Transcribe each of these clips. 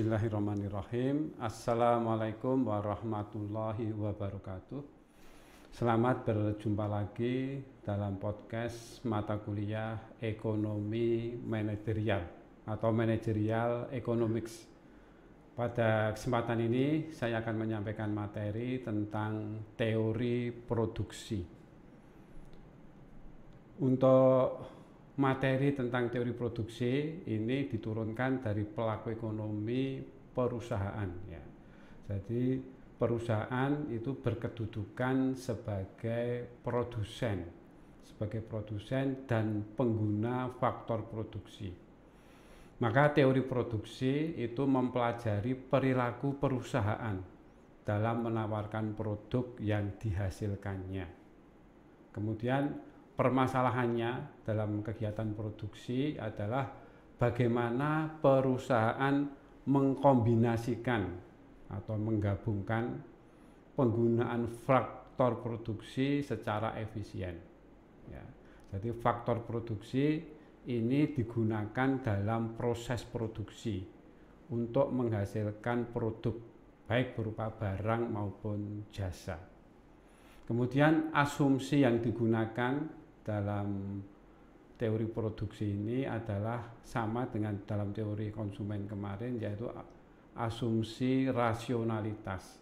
Bismillahirrahmanirrahim. Assalamualaikum warahmatullahi wabarakatuh. Selamat berjumpa lagi dalam podcast mata kuliah Ekonomi Manajerial atau Managerial Economics. Pada kesempatan ini saya akan menyampaikan materi tentang teori produksi. Untuk materi tentang teori produksi ini diturunkan dari pelaku ekonomi perusahaan ya. Jadi perusahaan itu berkedudukan sebagai produsen dan pengguna faktor produksi. Maka teori produksi itu mempelajari perilaku perusahaan dalam menawarkan produk yang dihasilkannya. Kemudian permasalahannya dalam kegiatan produksi adalah bagaimana perusahaan mengkombinasikan atau menggabungkan penggunaan faktor produksi secara efisien. Ya, jadi faktor produksi ini digunakan dalam proses produksi untuk menghasilkan produk baik berupa barang maupun jasa. Kemudian asumsi yang digunakan dalam teori produksi ini adalah sama dengan dalam teori konsumen kemarin, yaitu asumsi rasionalitas.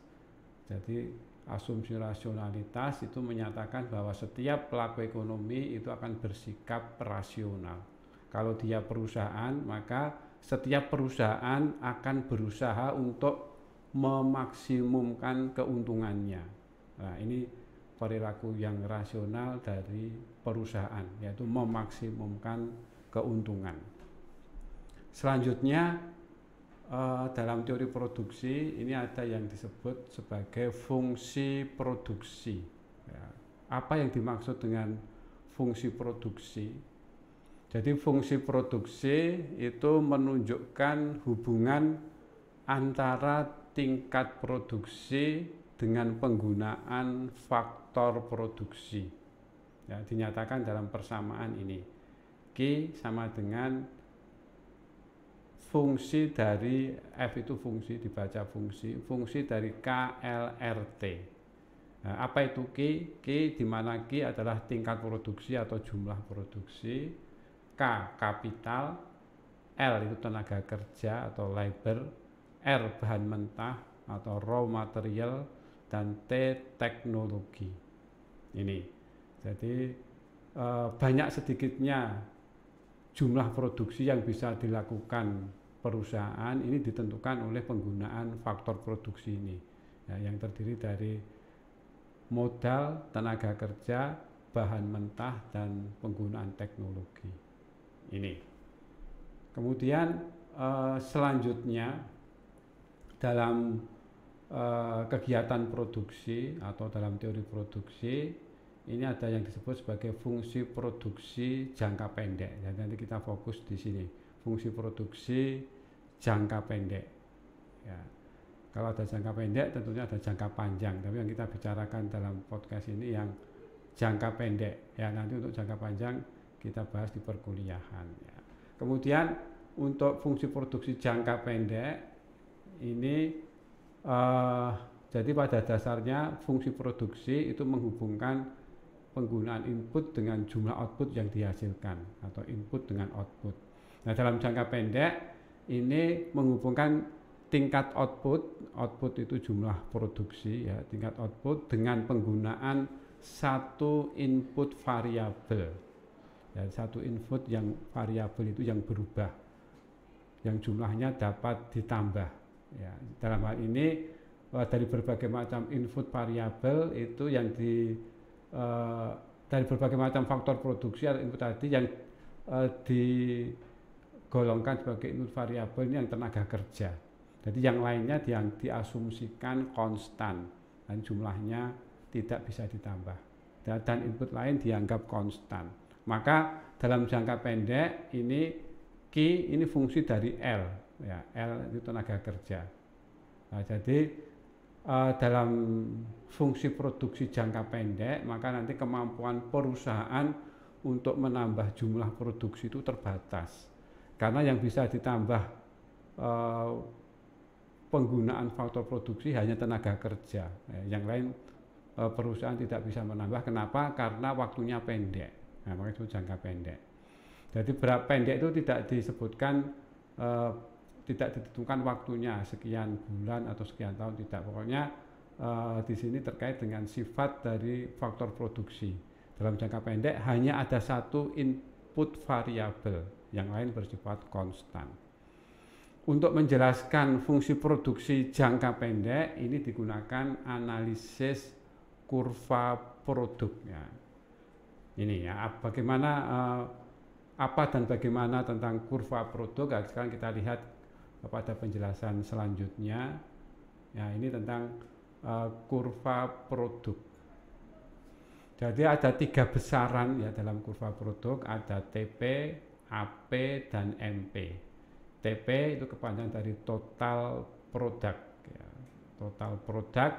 Jadi asumsi rasionalitas itu menyatakan bahwa setiap pelaku ekonomi itu akan bersikap rasional. Kalau dia perusahaan, maka setiap perusahaan akan berusaha untuk memaksimumkan keuntungannya. Nah, ini perilaku yang rasional dari perusahaan, yaitu memaksimumkan keuntungan. Selanjutnya dalam teori produksi ini ada yang disebut sebagai fungsi produksi. Ya, apa yang dimaksud dengan fungsi produksi? Jadi fungsi produksi itu menunjukkan hubungan antara tingkat produksi dengan penggunaan faktor produksi. Ya, dinyatakan dalam persamaan ini. Q sama dengan fungsi dari F itu fungsi, dibaca fungsi dari KLRT. Nah, apa itu Q? Q di mana Q adalah tingkat produksi atau jumlah produksi, K kapital, L itu tenaga kerja atau labor, R bahan mentah atau raw material, dan T teknologi. Ini jadi banyak sedikitnya jumlah produksi yang bisa dilakukan perusahaan ini ditentukan oleh penggunaan faktor produksi ini ya, yang terdiri dari modal, tenaga kerja, bahan mentah, dan penggunaan teknologi ini. Kemudian selanjutnya dalam kegiatan produksi atau dalam teori produksi ini ada yang disebut sebagai fungsi produksi jangka pendek. Jadi nanti kita fokus di sini, fungsi produksi jangka pendek. Ya, kalau ada jangka pendek tentunya ada jangka panjang. Tapi yang kita bicarakan dalam podcast ini yang jangka pendek. Ya, nanti untuk jangka panjang kita bahas di perkuliahan. Ya. Kemudian untuk fungsi produksi jangka pendek ini jadi pada dasarnya fungsi produksi itu menghubungkan penggunaan input dengan jumlah output yang dihasilkan atau input dengan output. Nah, dalam jangka pendek ini menghubungkan tingkat output itu jumlah produksi ya, tingkat output dengan penggunaan satu input variabel. Ya, satu input yang variabel itu yang berubah, yang jumlahnya dapat ditambah. Ya, dalam hal ini dari berbagai macam input variabel itu yang dari berbagai macam faktor produksi atau input tadi yang digolongkan sebagai input variabel ini yang tenaga kerja. Jadi yang lainnya yang diasumsikan konstan dan jumlahnya tidak bisa ditambah. Dan input lain dianggap konstan. Maka dalam jangka pendek ini Q ini fungsi dari L. Ya, L itu tenaga kerja. Nah, jadi dalam fungsi produksi jangka pendek maka nanti kemampuan perusahaan untuk menambah jumlah produksi itu terbatas karena yang bisa ditambah penggunaan faktor produksi hanya tenaga kerja. Yang lain perusahaan tidak bisa menambah. Kenapa? Karena waktunya pendek. Nah, makanya itu jangka pendek. Jadi berapa pendek itu tidak disebutkan, tidak ditentukan waktunya sekian bulan atau sekian tahun, tidak. Pokoknya di sini terkait dengan sifat dari faktor produksi. Dalam jangka pendek hanya ada satu input variabel, yang lain bersifat konstan. Untuk menjelaskan fungsi produksi jangka pendek ini digunakan analisis kurva produknya. Ini ya, bagaimana apa dan bagaimana tentang kurva produk. Nah, sekarang kita lihat pada penjelasan selanjutnya. Ya, ini tentang kurva produk. Jadi ada 3 besaran ya dalam kurva produk, ada TP, AP, dan MP. TP itu kepanjangan dari total product, ya. Total product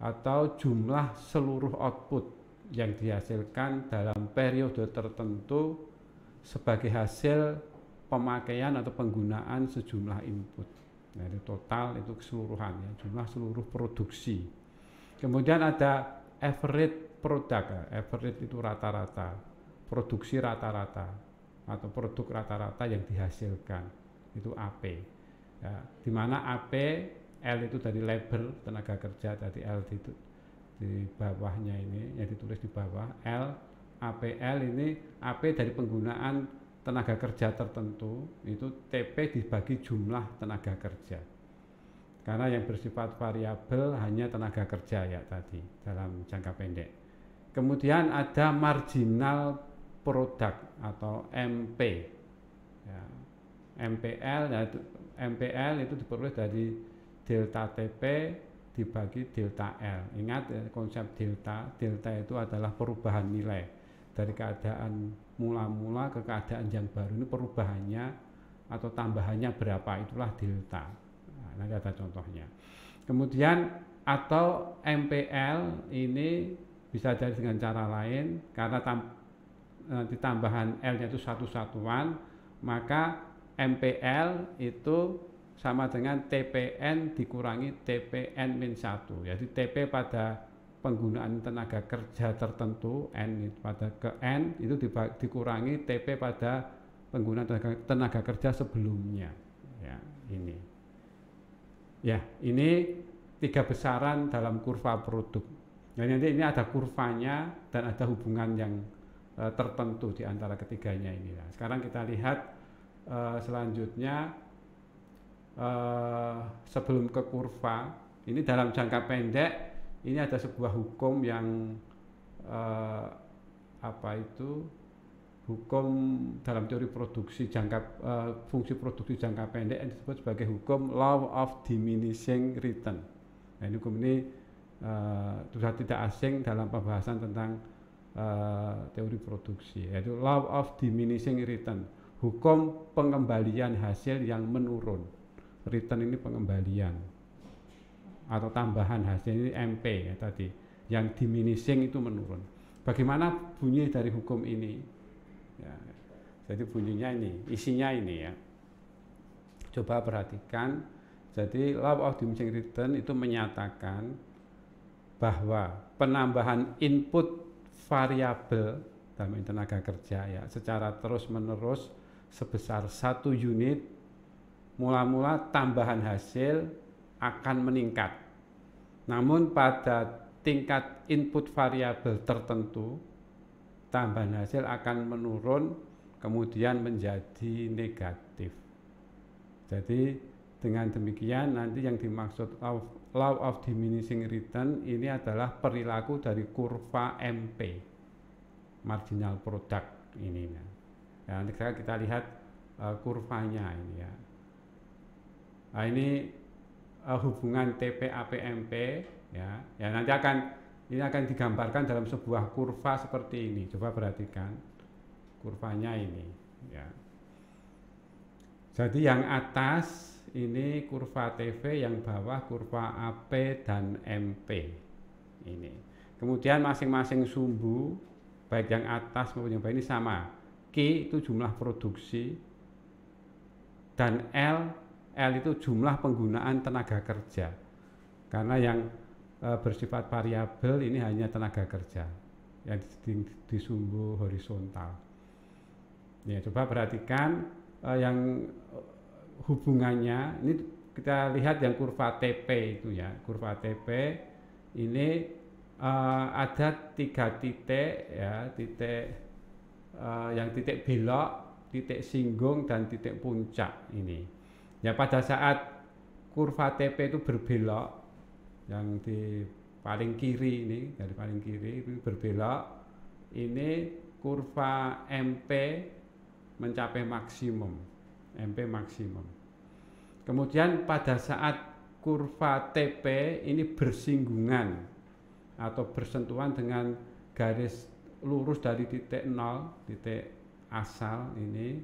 atau jumlah seluruh output yang dihasilkan dalam periode tertentu sebagai hasil pemakaian atau penggunaan sejumlah input. Nah, itu total, itu keseluruhan ya, jumlah seluruh produksi. Kemudian ada average product, ya. Average itu rata-rata, produksi rata-rata atau produk rata-rata yang dihasilkan, itu AP. Ya, di mana AP, L itu dari labor tenaga kerja, tadi L itu di bawahnya ini yang ditulis di bawah, L, APL ini AP dari penggunaan tenaga kerja tertentu, itu TP dibagi jumlah tenaga kerja. Karena yang bersifat variabel hanya tenaga kerja ya tadi dalam jangka pendek. Kemudian ada marginal product atau MP. Ya, MPL, ya, MPL itu diperoleh dari delta TP dibagi delta L. Ingat ya, konsep delta. Delta itu adalah perubahan nilai dari keadaan mula-mula ke keadaan yang baru. Ini perubahannya atau tambahannya berapa, itulah delta. Nah, nanti ada contohnya. Kemudian atau MPL ini bisa jadi dengan cara lain, karena nanti tambahan L-nya itu satu satuan, maka MPL itu sama dengan TPN dikurangi TPN-1. Jadi TP pada penggunaan tenaga kerja tertentu, N pada ke N itu dikurangi TP pada penggunaan tenaga kerja sebelumnya. Ya, ini. Ya, ini 3 besaran dalam kurva produk. Nah, nanti ini ada kurvanya dan ada hubungan yang tertentu di antara ketiganya ini. Nah, sekarang kita lihat selanjutnya sebelum ke kurva. Ini dalam jangka pendek. Ini ada sebuah hukum yang hukum dalam teori produksi fungsi produksi jangka pendek yang disebut sebagai hukum law of diminishing return. Nah, ini hukum ini sudah tidak asing dalam pembahasan tentang teori produksi, yaitu law of diminishing return, hukum pengembalian hasil yang menurun. Return ini pengembalian atau tambahan hasil, ini MP ya tadi, yang diminishing itu menurun. Bagaimana bunyi dari hukum ini? Ya, jadi bunyinya ini, isinya ini ya. Coba perhatikan. Jadi law of diminishing return itu menyatakan bahwa penambahan input variabel dalam tenaga kerja ya secara terus menerus sebesar 1 unit, mula-mula tambahan hasil akan meningkat. Namun pada tingkat input variabel tertentu, tambahan hasil akan menurun kemudian menjadi negatif. Jadi dengan demikian nanti yang dimaksud law of diminishing return ini adalah perilaku dari kurva MP, marginal product ini. Ya, nanti kita lihat kurvanya ini ya. Nah, ini hubungan TP AP MP ya. Ya, nanti ini akan digambarkan dalam sebuah kurva seperti ini. Coba perhatikan kurvanya ini ya. Jadi yang atas ini kurva TV, yang bawah kurva AP dan MP ini. Kemudian masing-masing sumbu baik yang atas maupun yang bawah ini sama. Q itu jumlah produksi dan L L itu jumlah penggunaan tenaga kerja. Karena yang bersifat variabel ini hanya tenaga kerja yang disumbu horizontal. Ya, coba perhatikan yang hubungannya. Ini kita lihat yang kurva TP itu ya. Kurva TP ini ada 3 titik ya, yang titik belok, titik singgung, dan titik puncak ini. Ya, pada saat kurva TP itu berbelok, yang di paling kiri ini, dari paling kiri itu berbelok, ini kurva MP mencapai maksimum, MP maksimum. Kemudian pada saat kurva TP ini bersinggungan atau bersentuhan dengan garis lurus dari titik 0, titik asal ini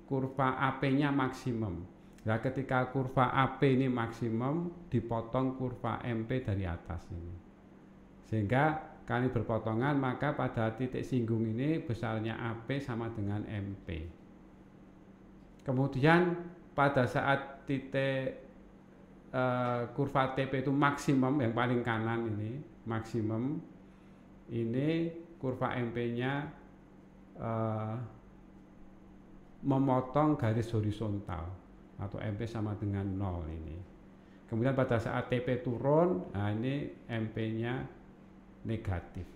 kurva AP-nya maksimum. Nah, ketika kurva AP ini maksimum, dipotong kurva MP dari atas ini. Sehingga kali berpotongan, maka pada titik singgung ini besarnya AP sama dengan MP. Kemudian pada saat titik kurva TP itu maksimum, yang paling kanan ini maksimum, ini kurva MP-nya memotong garis horizontal atau MP sama dengan 0 ini. Kemudian pada saat TP turun, nah ini MP-nya negatif.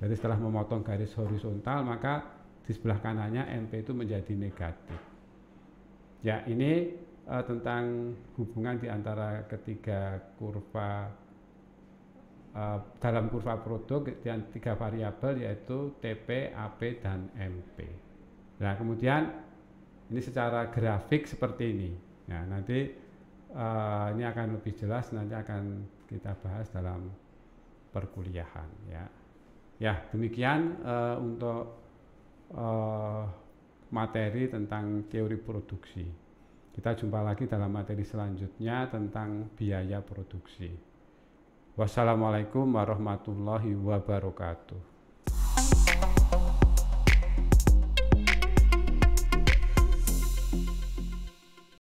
Jadi setelah memotong garis horizontal, maka di sebelah kanannya MP itu menjadi negatif. Ya, ini tentang hubungan di antara ketiga kurva dalam kurva produk dan 3 variabel, yaitu TP, AP, dan MP. Nah, kemudian ini secara grafik seperti ini. Nah, nanti ini akan lebih jelas, nanti akan kita bahas dalam perkuliahan ya. Ya, demikian untuk materi tentang teori produksi. Kita jumpa lagi dalam materi selanjutnya tentang biaya produksi. Wassalamualaikum warahmatullahi wabarakatuh.